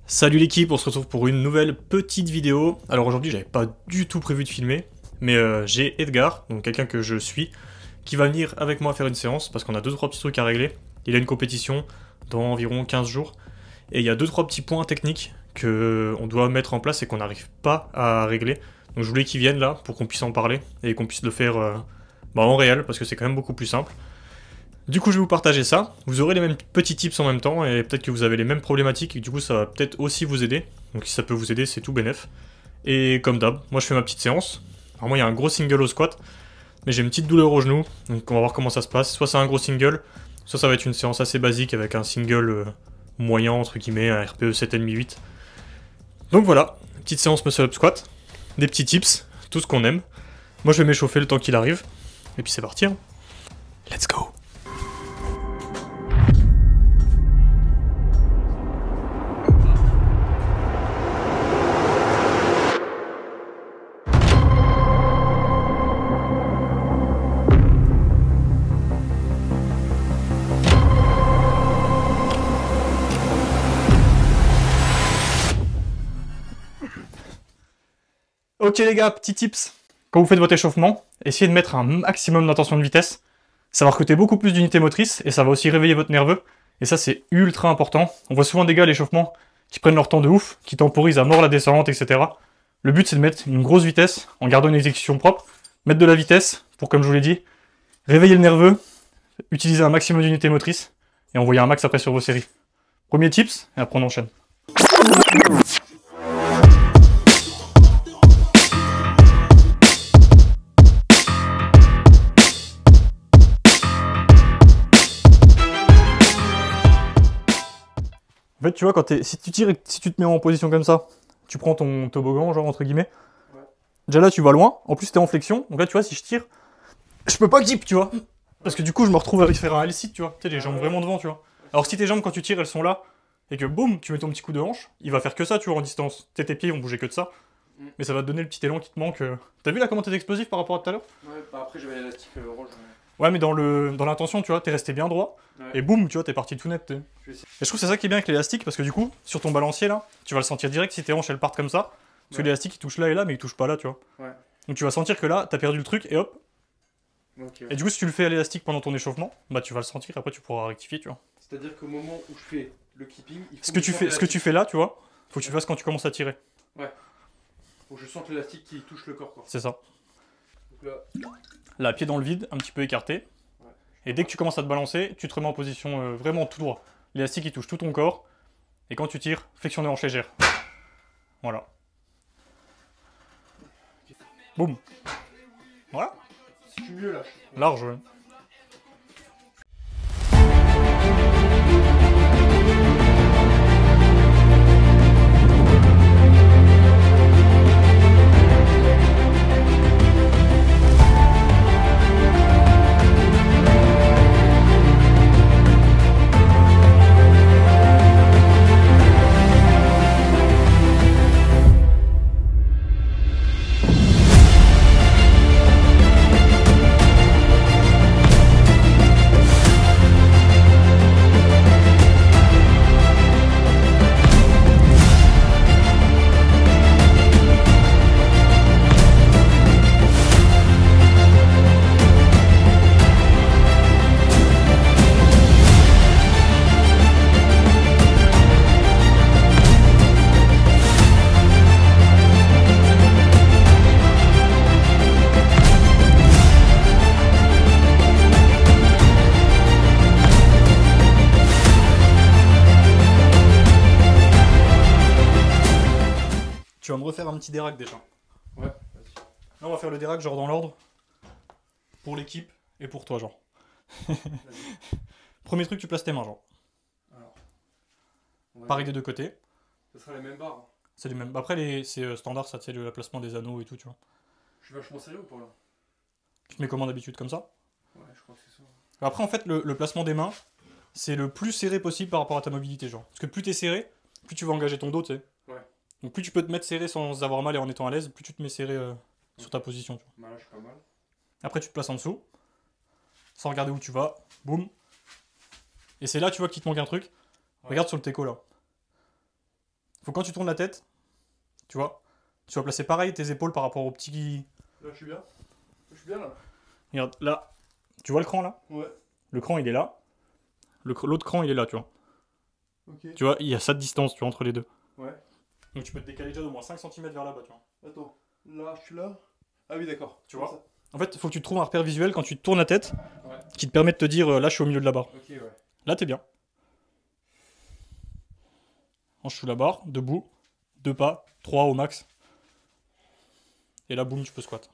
Salut l'équipe, on se retrouve pour une nouvelle petite vidéo. Alors aujourd'hui j'avais pas du tout prévu de filmer, mais j'ai Edgar, donc quelqu'un que je suis, qui va venir avec moi faire une séance, parce qu'on a 2-3 petits trucs à régler. Il a une compétition dans environ 15 jours, et il y a 2-3 petits points techniques qu'on doit mettre en place et qu'on n'arrive pas à régler. Donc je voulais qu'il vienne là, pour qu'on puisse en parler, et qu'on puisse le faire en réel, parce que c'est quand même beaucoup plus simple. Du coup, je vais vous partager ça. Vous aurez les mêmes petits tips en même temps et peut-être que vous avez les mêmes problématiques et du coup, ça va peut-être aussi vous aider. Donc, si ça peut vous aider, c'est tout bénef. Et comme d'hab, moi je fais ma petite séance. Alors, moi, il y a un gros single au squat, mais j'ai une petite douleur au genou. Donc, on va voir comment ça se passe. Soit c'est un gros single, soit ça va être une séance assez basique avec un single moyen, entre guillemets, un RPE 7,5-8. Donc, voilà, petite séance muscle up squat. Des petits tips, tout ce qu'on aime. Moi, je vais m'échauffer le temps qu'il arrive. Et puis, c'est parti. Hein. Let's go! Ok les gars, petit tips. Quand vous faites votre échauffement, essayez de mettre un maximum d'intention de vitesse. Ça va recruter beaucoup plus d'unités motrices et ça va aussi réveiller votre nerveux. Et ça c'est ultra important. On voit souvent des gars à l'échauffement qui prennent leur temps de ouf, qui temporisent à mort la descente, etc. Le but c'est de mettre une grosse vitesse en gardant une exécution propre, mettre de la vitesse pour, comme je vous l'ai dit, réveiller le nerveux, utiliser un maximum d'unités motrices et envoyer un max après sur vos séries. Premier tips, et après on enchaîne. En fait, tu vois, si tu tires et si tu te mets en position comme ça, tu prends ton toboggan, genre, entre guillemets. Ouais. Déjà là, tu vas loin. En plus, t'es en flexion. Donc là, tu vois, si je tire, je peux pas grip, tu vois. Parce que du coup, je me retrouve à faire un L-sit, tu vois. Tu sais, les jambes vraiment devant, tu vois. Alors si tes jambes, quand tu tires, elles sont là, et que boum, tu mets ton petit coup de hanche, il va faire que ça, tu vois, en distance. Tes pieds, ils vont bouger que de ça. Mais ça va te donner le petit élan qui te manque. T'as vu là comment t'es explosif par rapport à tout à l'heure? Ouais, bah après, j'avais l'élastique rouge. Ouais, mais dans l'intention, tu vois, t'es resté bien droit, ouais. Et boum, tu vois, t'es parti tout net. Et je trouve que c'est ça qui est bien avec l'élastique, parce que du coup, sur ton balancier là, tu vas le sentir direct si tes hanches elles partent comme ça, parce que l'élastique il touche là et là, mais il touche pas là, tu vois. Ouais. Donc tu vas sentir que là, t'as perdu le truc et hop. Okay. Et du coup, si tu le fais à l'élastique pendant ton échauffement, bah tu vas le sentir, après tu pourras rectifier, tu vois. C'est-à-dire qu'au moment où je fais le keeping, il faut ce que tu fais là, tu vois, faut que tu fasses quand tu commences à tirer. Ouais. Faut que je sente l'élastique qui touche le corps, quoi. C'est ça. Donc là, pied dans le vide, un petit peu écarté. Et dès que tu commences à te balancer, tu te remets en position vraiment tout droit. L'élastique il touche tout ton corps. Et quand tu tires, flexion de hanche légère. Voilà. Boum. Voilà. Si tu mieux là. Large, ouais. Tu vas me refaire un petit dérac déjà. Ouais, vas-y. Là, on va faire le dérac genre dans l'ordre. Pour l'équipe et pour toi, genre. Premier truc, tu places tes mains, genre. Alors, pareil des deux côtés. Ça sera les mêmes barres. C'est les mêmes. Après, c'est standard, ça, c'est le placement des anneaux et tout, tu vois. Je suis vachement sérieux ou pas là? Tu te mets comment d'habitude, comme ça? Ouais, je crois que c'est ça. Après, en fait, le placement des mains, c'est le plus serré possible par rapport à ta mobilité, genre. Parce que plus t'es serré, plus tu vas engager ton dos, tu sais. Ouais. Donc plus tu peux te mettre serré sans avoir mal et en étant à l'aise, plus tu te mets serré sur ta position. Tu vois. Bah là, je suis pas mal. Après, tu te places en dessous, sans regarder où tu vas, boum. Et c'est là, tu vois, qu'il te manque un truc. Ouais. Regarde sur le teco, là. faut quand tu tournes la tête, tu vois, tu vas placer pareil tes épaules par rapport au petit... Là, je suis bien. Je suis bien là. Regarde, là, tu vois le cran là? Ouais. Le cran il est là. L'autre cran il est là, tu vois. Ok. Tu vois, il y a ça de distance, tu vois, entre les deux. Ouais. Donc tu peux te décaler déjà d'au moins 5 cm vers là-bas, tu vois. Attends. Là, je suis là. Ah oui, d'accord. Tu vois. En fait, il faut que tu te trouves un repère visuel quand tu tournes la tête qui te permet de te dire là je suis au milieu de la barre. Ok, ouais. Là t'es bien. Hanche sous la barre, debout, 2 pas, 3 au max. Et là boum, tu peux squat.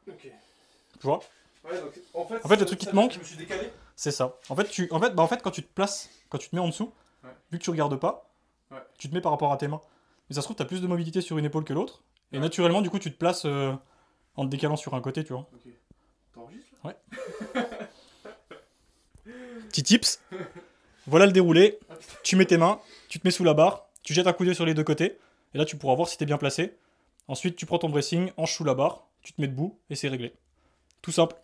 Ok. Tu vois? Ouais, donc en fait, le truc qui te manque, je me suis décalé. c'est ça. En fait, quand tu te places, quand tu te mets en dessous, vu que tu regardes pas, tu te mets par rapport à tes mains. Mais ça se trouve, tu as plus de mobilité sur une épaule que l'autre. Et naturellement, du coup, tu te places en te décalant sur un côté, tu vois. Ok. T'enregistres là? Ouais. Petit tips. Voilà le déroulé. Tu mets tes mains, tu te mets sous la barre, tu jettes un coup d'œil sur les deux côtés. Et là, tu pourras voir si t'es bien placé. Ensuite, tu prends ton bracing, hanche sous la barre, tu te mets debout et c'est réglé. Tout simple.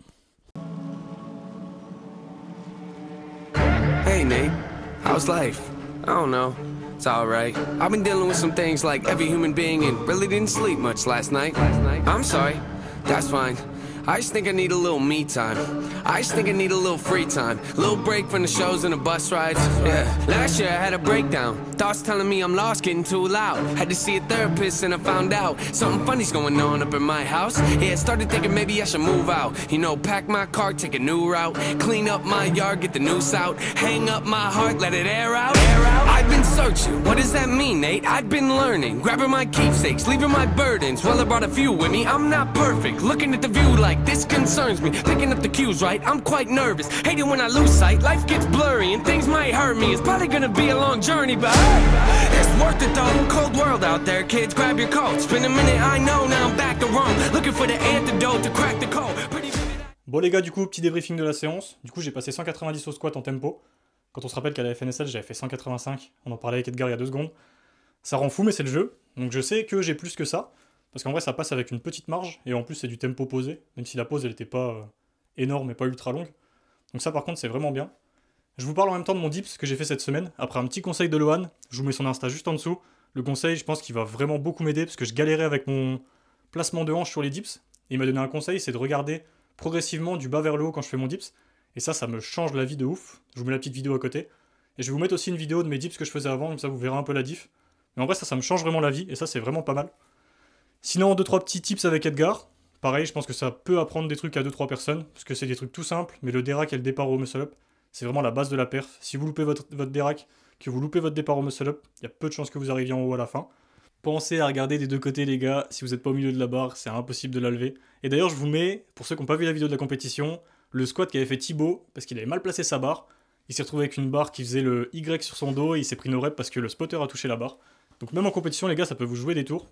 Hey Nate, how's life? I don't know. It's alright. I've been dealing with some things like every human being and really didn't sleep much last night. I'm sorry. That's fine. I just think I need a little me time. I just think I need a little free time. A little break from the shows and the bus rides. Yeah. Last year I had a breakdown. Thoughts telling me I'm lost, getting too loud. Had to see a therapist and I found out something funny's going on up in my house. Yeah, started thinking maybe I should move out. You know, pack my car, take a new route. Clean up my yard, get the noose out. Hang up my heart, let it air out. I've been searching. What does that mean, Nate? I've been learning. Grabbing my keepsakes, leaving my burdens. Well, I brought a few with me. I'm not perfect. Looking at the view like this concerns me. Picking up the cues right, I'm quite nervous. Hating when I lose sight, life gets blurry and things might hurt me. It's probably gonna be a long journey, but hey, it's worth it though. Cold world out there, kids, grab your coats. Been a minute, I know, now I'm back to Rome. Looking for the antidote to crack the code. Bon les gars, du coup, petit débriefing de la séance. Du coup, j'ai passé 190 au squat en tempo. Quand on se rappelle qu'à la FNSL, j'avais fait 185. On en parlait avec Edgar il y a 2 secondes. Ça rend fou, mais c'est le jeu. Donc je sais que j'ai plus que ça. Parce qu'en vrai, ça passe avec une petite marge. Et en plus, c'est du tempo posé. Même si la pause, elle était pas énorme et pas ultra longue. Donc ça, par contre, c'est vraiment bien. Je vous parle en même temps de mon dips que j'ai fait cette semaine. Après un petit conseil de Lohan. Je vous mets son Insta juste en dessous. Le conseil, je pense qu'il va vraiment beaucoup m'aider. Parce que je galérais avec mon placement de hanche sur les dips. Et il m'a donné un conseil, c'est de regarder progressivement du bas vers le haut quand je fais mon dips. Et ça me change la vie de ouf. Je vous mets la petite vidéo à côté. Et je vais vous mettre aussi une vidéo de mes dips que je faisais avant, comme ça vous verrez un peu la diff. Mais en vrai, ça me change vraiment la vie, et ça, c'est vraiment pas mal. Sinon, 2-3 petits tips avec Edgar. Pareil, je pense que ça peut apprendre des trucs à 2-3 personnes, parce que c'est des trucs tout simples, mais le dérac et le départ au muscle-up, c'est vraiment la base de la perf. Si vous loupez votre dérac, que vous loupez votre départ au muscle-up, il y a peu de chances que vous arriviez en haut à la fin. Pensez à regarder des deux côtés, les gars. Si vous n'êtes pas au milieu de la barre, c'est impossible de la lever. Et d'ailleurs, je vous mets, pour ceux qui n'ont pas vu la vidéo de la compétition, le squat qu'avait fait Thibaut, parce qu'il avait mal placé sa barre. Il s'est retrouvé avec une barre qui faisait le Y sur son dos et il s'est pris no rep parce que le spotter a touché la barre. Donc même en compétition, les gars, ça peut vous jouer des tours.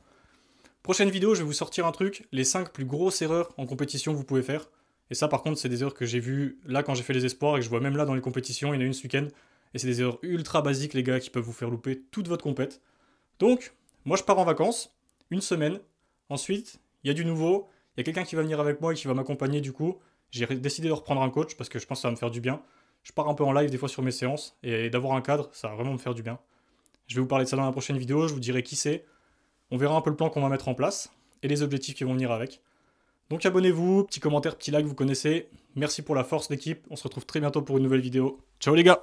Prochaine vidéo, je vais vous sortir un truc, les 5 plus grosses erreurs en compétition que vous pouvez faire. Et ça, par contre, c'est des erreurs que j'ai vues là quand j'ai fait les espoirs et que je vois même là dans les compétitions. Il y en a une ce week-end. Et c'est des erreurs ultra basiques, les gars, qui peuvent vous faire louper toute votre compète. Donc, moi, je pars en vacances, une semaine. Ensuite, il y a du nouveau. Il y a quelqu'un qui va venir avec moi et qui va m'accompagner du coup. J'ai décidé de reprendre un coach parce que je pense que ça va me faire du bien. Je pars un peu en live des fois sur mes séances et d'avoir un cadre, ça va vraiment me faire du bien. Je vais vous parler de ça dans la prochaine vidéo, je vous dirai qui c'est. On verra un peu le plan qu'on va mettre en place et les objectifs qui vont venir avec. Donc abonnez-vous, petit commentaire, petit like, vous connaissez. Merci pour la force d'équipe, on se retrouve très bientôt pour une nouvelle vidéo. Ciao les gars!